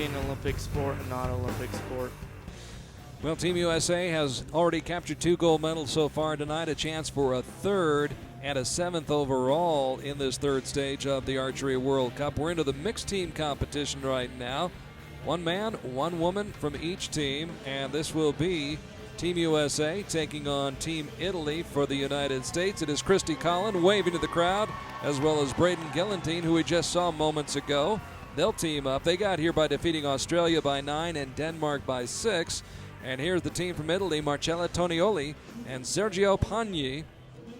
be an Olympic sport and not an Olympic sport. Well, Team USA has already captured 2 gold medals so far tonight, a chance for a 3rd and a 7th overall in this 3rd stage of the Archery World Cup. We're into the mixed team competition right now. 1 man, 1 woman from each team, and this will be Team USA taking on Team Italy for the United States. It is Christie Colin waving to the crowd, as well as Braden Gellenthien, who we just saw moments ago. They'll team up. They got here by defeating Australia by 9 and Denmark by 6. And here's the team from Italy, Marcella, Tonioli, and Sergio Pagni.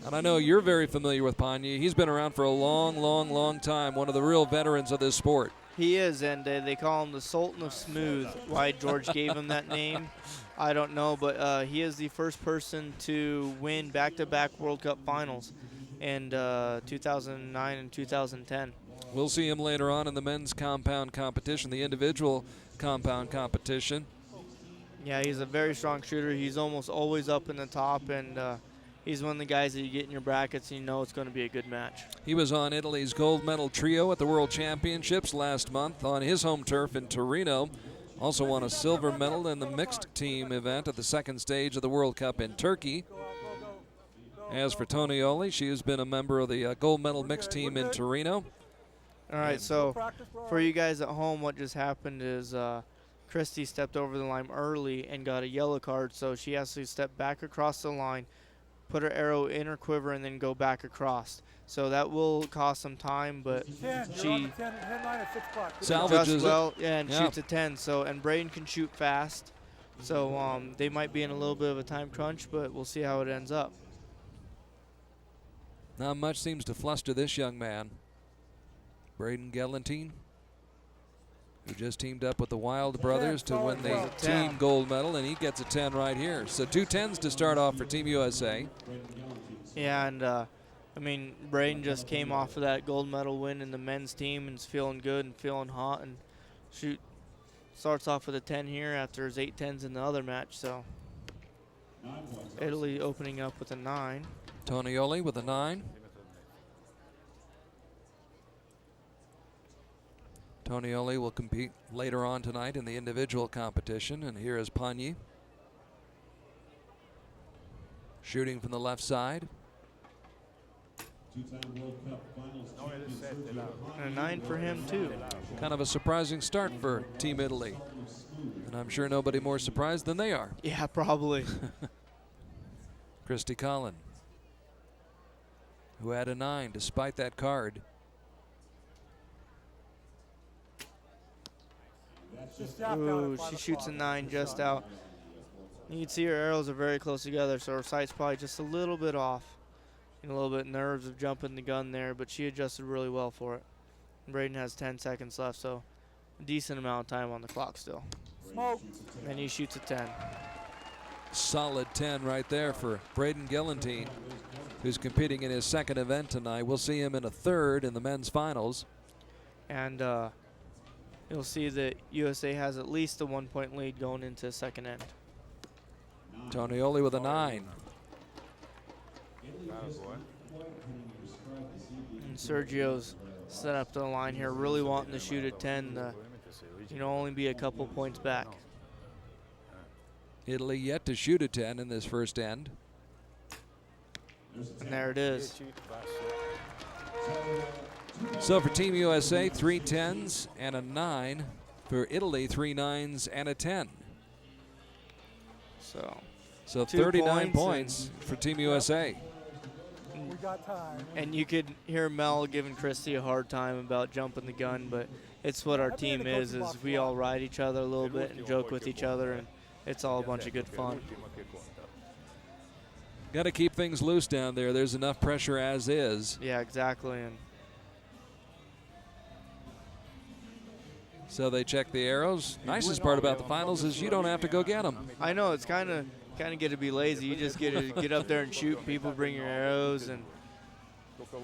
And I know you're very familiar with Pagni. He's been around for a long time, one of the real veterans of this sport. He is, and they call him the Sultan of Smooth. Why George gave him that name, I don't know, but he is the first person to win back-to-back World Cup finals in 2009 and 2010. We'll see him later on in the men's compound competition, the individual compound competition. Yeah, he's a very strong shooter. He's almost always up in the top, and he's one of the guys that you get in your brackets and you know it's going to be a good match. He was on Italy's gold medal trio at the World Championships last month on his home turf in Torino. Also won a silver medal in the mixed team event at the 2nd stage of the World Cup in Turkey. As for Tonioli, she has been a member of the gold medal mixed team in Torino. All right, so for you guys at home, what just happened is Christie stepped over the line early and got a yellow card, so she has to step back across the line, put her arrow in her quiver, and then go back across. So that will cost some time, but she salvages well, yeah, and shoots a 10. So, and Braden can shoot fast, so they might be in a little bit of a time crunch, but we'll see how it ends up. Not much seems to fluster this young man. Braden Gellenthien, who just teamed up with the Wild brothers to win the team gold medal, and he gets a 10 right here. So 2 10s to start off for Team USA. Yeah, and I mean, Braden just came off of that gold medal win in the men's team and is feeling good and feeling hot, and starts off with a 10 here after his 8 10s in the other match. So Italy opening up with a 9. Tonioli with a 9. Tonioli will compete later on tonight in the individual competition, and here is Pagni shooting from the left side. And a 9 for him too. Kind of a surprising start for Team Italy, and I'm sure nobody more surprised than they are. Yeah, probably. Christie Colin, who had a 9 despite that card. Ooh, she shoots a 9 just out. You can see her arrows are very close together, so her sight's probably just a little bit off. And a little bit nerves of jumping the gun there, but she adjusted really well for it. And Braden has 10 seconds left, so a decent amount of time on the clock still. Smoke. And he shoots a 10. Solid 10 right there for Braden Gellenthien, who's competing in his 2nd event tonight. We'll see him in a 3rd in the men's finals. And you'll see that USA has at least a 1-point lead going into the 2nd end. Tonioli with a 9. And Sergio's set up the line here, really wanting to shoot a 10, only be a couple points back. Italy yet to shoot a 10 in this first end. And there it is. So for Team USA, 3 10s and a 9. For Italy, 3 9s and a 10. So 39 points for Team USA. We got time. And you could hear Mel giving Christie a hard time about jumping the gun, but it's what our team is we all ride each other a little bit and joke with each other, and it's all a bunch of good fun. Got to keep things loose down there. There's enough pressure as is. Yeah, exactly. And so they check the arrows. Nicest part about the finals is you don't have to go get them. I know, it's kind of get to be lazy. You just get to get up there and shoot. People bring your arrows, and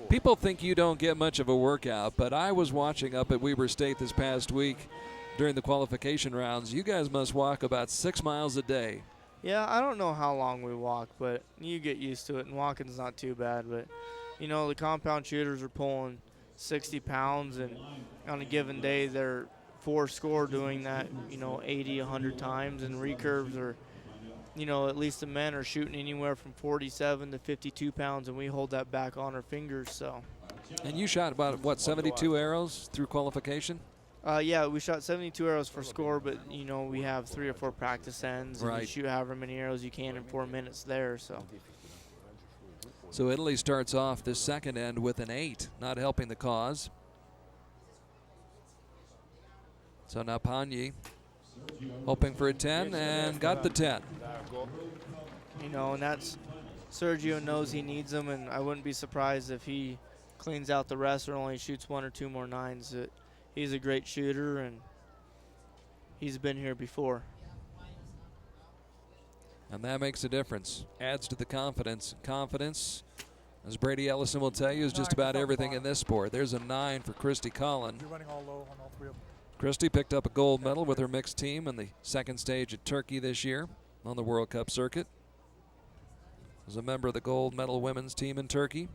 people think you don't get much of a workout, but I was watching up at Weber State this past week during the qualification rounds. You guys must walk about 6 miles a day. Yeah, I don't know how long we walk, but you get used to it, and walking's not too bad. But, the compound shooters are pulling 60 pounds, and on a given day they're 4 score doing that, 80, 100 times, and recurves are, at least the men are shooting anywhere from 47 to 52 pounds, and we hold that back on our fingers. So. And you shot about, what, 72 arrows through qualification? Yeah, we shot 72 arrows for score, but, we have 3 or 4 practice ends, and you shoot however many arrows you can in 4 minutes there, so. So Italy starts off this second end with an 8, not helping the cause. So now Pagni hoping for a 10 and got the 10. And that's, Sergio knows he needs them, and I wouldn't be surprised if he cleans out the rest or only shoots 1 or 2 more 9s. He's a great shooter, and he's been here before. And that makes a difference. Adds to the confidence. Confidence, as Brady Ellison will tell you, is just about everything in this sport. There's a 9 for Christie Colin. You're running all low on all 3 of them. Christie picked up a gold medal with her mixed team in the second stage at Turkey this year on the World Cup circuit. Was a member of the gold medal women's team in Turkey.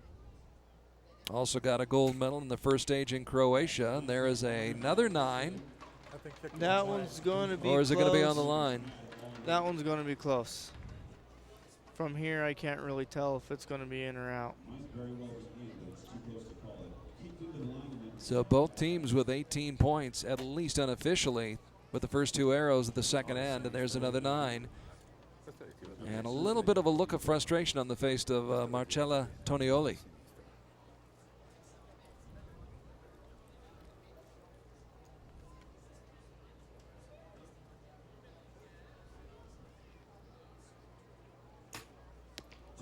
Also got a gold medal in the first stage in Croatia. And there is another 9. That one's going to be Or is it close. going to be on the line? That one's going to be close. From here, I can't really tell if it's going to be in or out. So both teams with 18 points, at least unofficially, with the first 2 arrows at the second end. And there's another 9. And a little bit of a look of frustration on the face of Marcella Tonioli.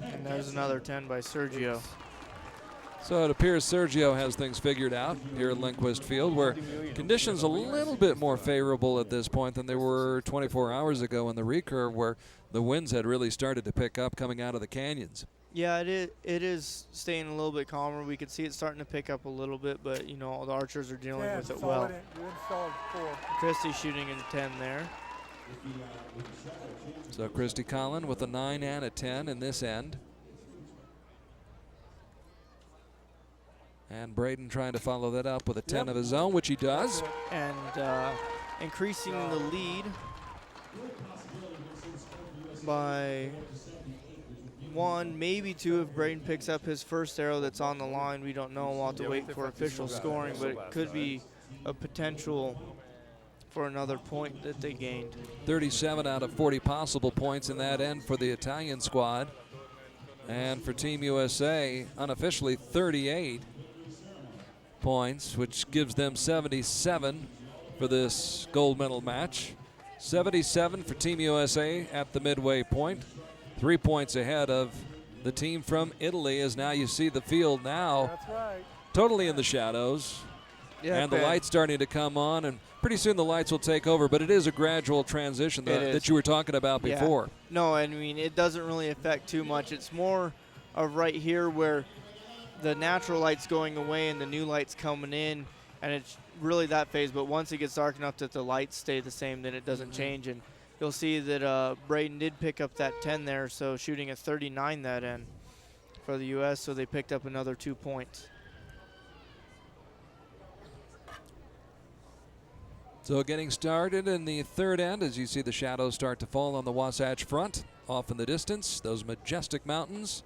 And there's another 10 by Sergio. So it appears Sergio has things figured out here at Lindquist Field, where conditions a little bit more favorable at this point than they were 24 hours ago in the recurve, where the winds had really started to pick up coming out of the canyons. Yeah, it is staying a little bit calmer. We can see it starting to pick up a little bit, but, the archers are dealing with it well. Christie shooting in 10 there. So Christie Colin with a 9 and a 10 in this end. And Braden trying to follow that up with a 10 of his own, which he does. And increasing the lead by 1, maybe 2 if Braden picks up his first arrow that's on the line. We don't know. We'll have to wait for official scoring, but it could be a potential for another point that they gained. 37 out of 40 possible points in that end for the Italian squad. And for Team USA, unofficially 38 points, which gives them 77 for this gold medal match. 77 for Team USA at the midway point. 3 points ahead of the team from Italy, as now you see the field now totally in the shadows. Yeah, and the lights starting to come on, and pretty soon the lights will take over, but it is a gradual transition that you were talking about before. No, I mean, it doesn't really affect too much. It's more of right here where the natural light's going away and the new light's coming in, and it's really that phase. But once it gets dark enough that the lights stay the same, then it doesn't change. And you'll see that Braden did pick up that 10 there, so shooting a 39 that end for the U.S., so they picked up another 2 points. So getting started in the third end as you see the shadows start to fall on the Wasatch Front. Off in the distance, those majestic mountains.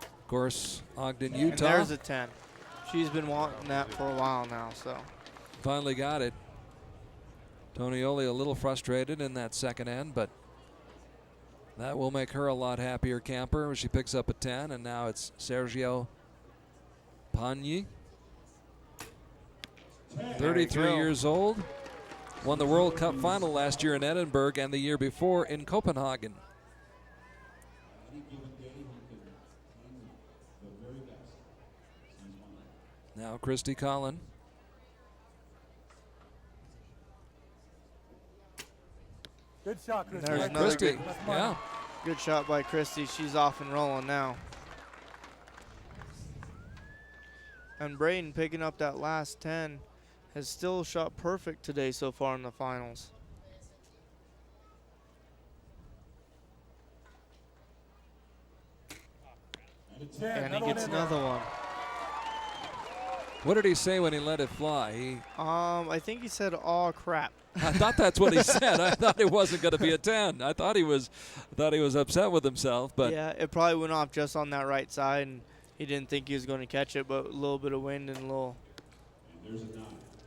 Of course, Ogden, Utah. And there's a 10. She's been wanting that for a while now, so. Finally got it. Tonioli a little frustrated in that second end, but that will make her a lot happier camper. She picks up a 10, and now it's Sergio Pagni. 33 years old. Won the World Cup final last year in Edinburgh and the year before in Copenhagen. Now Christie Colin. Good shot, Christie. There's another Christie, yeah. Good shot by Christie. She's off and rolling now. And Braden picking up that last 10 has still shot perfect today so far in the finals. And he gets another one. What did he say when he let it fly? I think he said, "Oh crap." I thought that's what he said. I thought it wasn't going to be a 10. I thought he was upset with himself. But yeah, it probably went off just on that right side, and he didn't think he was going to catch it. But a little bit of wind and a little.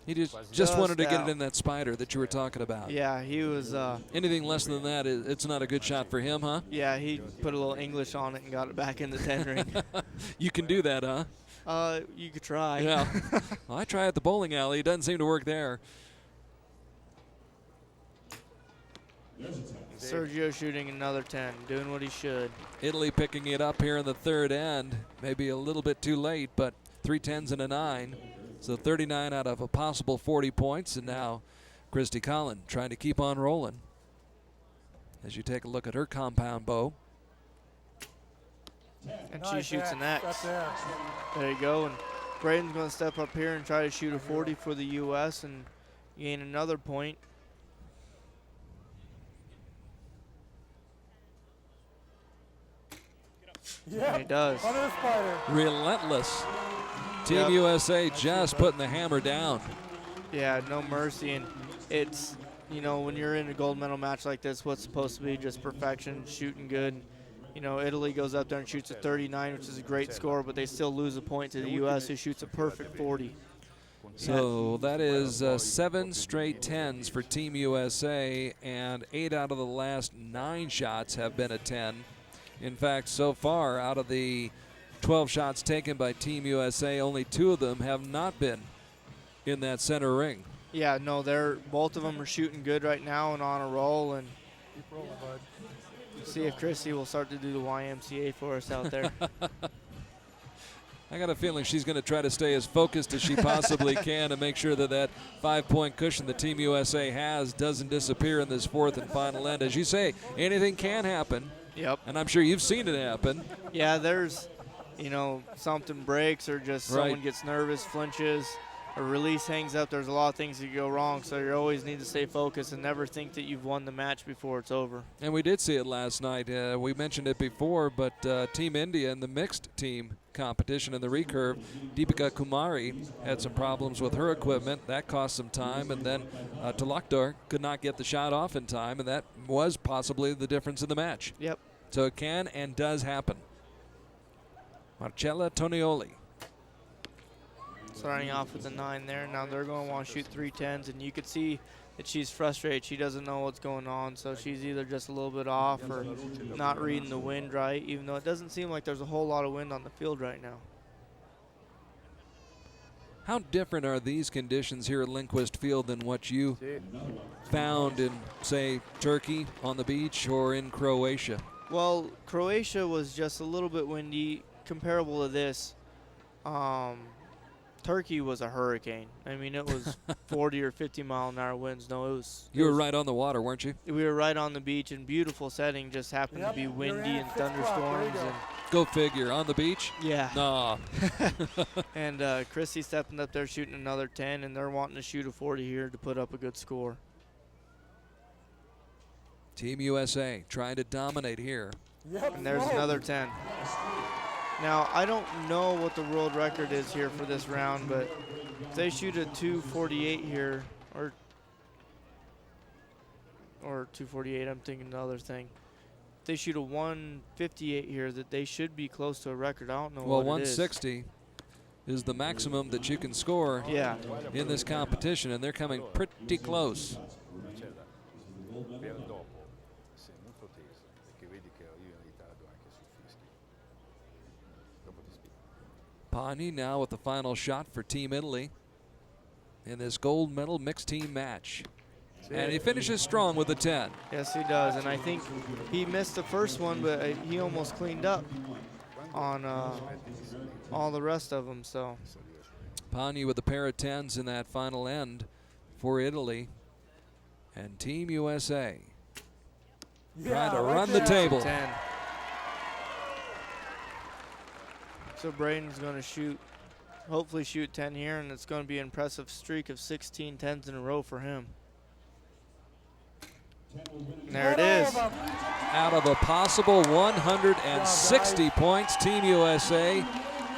He just wanted to get out. it in that spider that you were talking about. Yeah, he was. Anything less than that, it's not a good shot for him, huh? Yeah, he put a little English on it and got it back in the 10 ring. You can do that, huh? You could try. Yeah. Well, I try at the bowling alley. It doesn't seem to work there. Sergio shooting another 10, doing what he should. Italy picking it up here in the third end. Maybe a little bit too late, but 3 10s and a 9. So 39 out of a possible 40 points. And now Christie Colin trying to keep on rolling. As you take a look at her compound bow. And she shoots an X. There. There you go. And Braden's going to step up here and try to shoot a 40 for the U.S. and gain another point. Yeah. And he does. Under the spider. Relentless. Team Yep. USA just putting the hammer down. Yeah, no mercy. And it's, you know, when you're in a gold medal match like this, what's supposed to be just perfection, shooting good. You know, Italy goes up there and shoots a 39, which is a great score, but they still lose a point to the U.S., who shoots a perfect 40. So that is 7 straight 10s for Team USA, and 8 out of the last 9 shots have been a 10. In fact, so far, out of the 12 shots taken by Team USA, only 2 of them have not been in that center ring. Yeah, no, both of them are shooting good right now and on a roll. And Keep rolling, bud. see if Christie will start to do the YMCA for us out there. I got a feeling she's going to try to stay as focused as she possibly can to make sure that that 5-point cushion that Team USA has doesn't disappear in this fourth and final end. As you say, anything can happen. Yep. And I'm sure you've seen it happen. Yeah, there's, you know, something breaks or just someone gets nervous, flinches, or release hangs up. There's a lot of things that go wrong, so you always need to stay focused and never think that you've won the match before it's over. And we did see it last night. We mentioned it before, but Team India in the mixed team competition in the recurve, Deepika Kumari had some problems with her equipment. That cost some time, and then Talakdar could not get the shot off in time, and that was possibly the difference in the match. Yep. So it can and does happen. Marcella Tonioli. Starting off with a 9 there. Now they're going to want to shoot 3 10s, and you could see that she's frustrated. She doesn't know what's going on, so she's either just a little bit off or not reading the wind right, even though it doesn't seem like there's a whole lot of wind on the field right now. How different are these conditions here at Lindquist Field than what you found in, say, Turkey on the beach or in Croatia? Well, Croatia was just a little bit windy, comparable to this. Turkey was a hurricane. I mean, it was 40 or 50 mile an hour winds. No, it was. You were right on the water, weren't you? We were right on the beach in beautiful setting. Just happened to be windy and thunderstorms. And go figure. On the beach? yeah. No. And Christie stepping up there shooting another 10, and they're wanting to shoot a 40 here to put up a good score. Team USA trying to dominate here. And there's another 10. Now, I don't know what the world record is here for this round, but if they shoot a 248 here, or 248, I'm thinking the other thing. If they shoot a 158 here, that they should be close to a record. I don't know Well, what 160 is the maximum that you can score in this competition, and they're coming pretty close. Pagni now with the final shot for Team Italy in this gold medal mixed team match. And he finishes strong with a 10. Yes, he does. And I think he missed the first one, but he almost cleaned up on all the rest of them. So Pagni with a pair of 10s in that final end for Italy. And Team USA trying to run the table. 10. So Braden's going to shoot, hopefully shoot 10 here, and it's going to be an impressive streak of 16 10s in a row for him. And there it is. Out of a possible 160 points, Team USA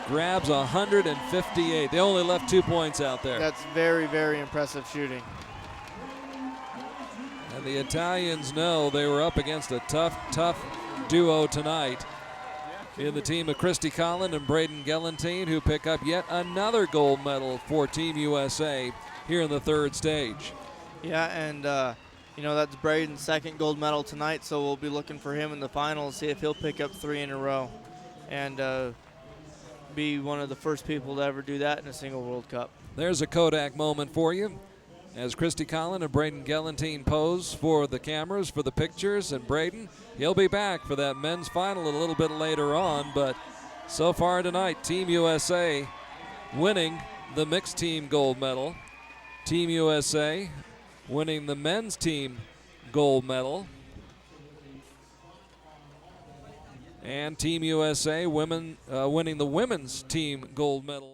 grabs 158. They only left 2 points out there. That's very, very impressive shooting. And the Italians know they were up against a tough duo tonight in the team of Christie, Colin, and Braden Gellenthien, who pick up yet another gold medal for Team USA here in the third stage. Yeah, and that's Braden's second gold medal tonight, so we'll be looking for him in the finals, see if he'll pick up 3 in a row and be one of the first people to ever do that in a single World Cup. There's a Kodak moment for you as Christie Colin and Braden Gellenthien pose for the cameras for the pictures, and Braden, he'll be back for that men's final a little bit later on, but so far tonight, Team USA winning the mixed team gold medal. Team USA winning the men's team gold medal. And Team USA winning the women's team gold medal.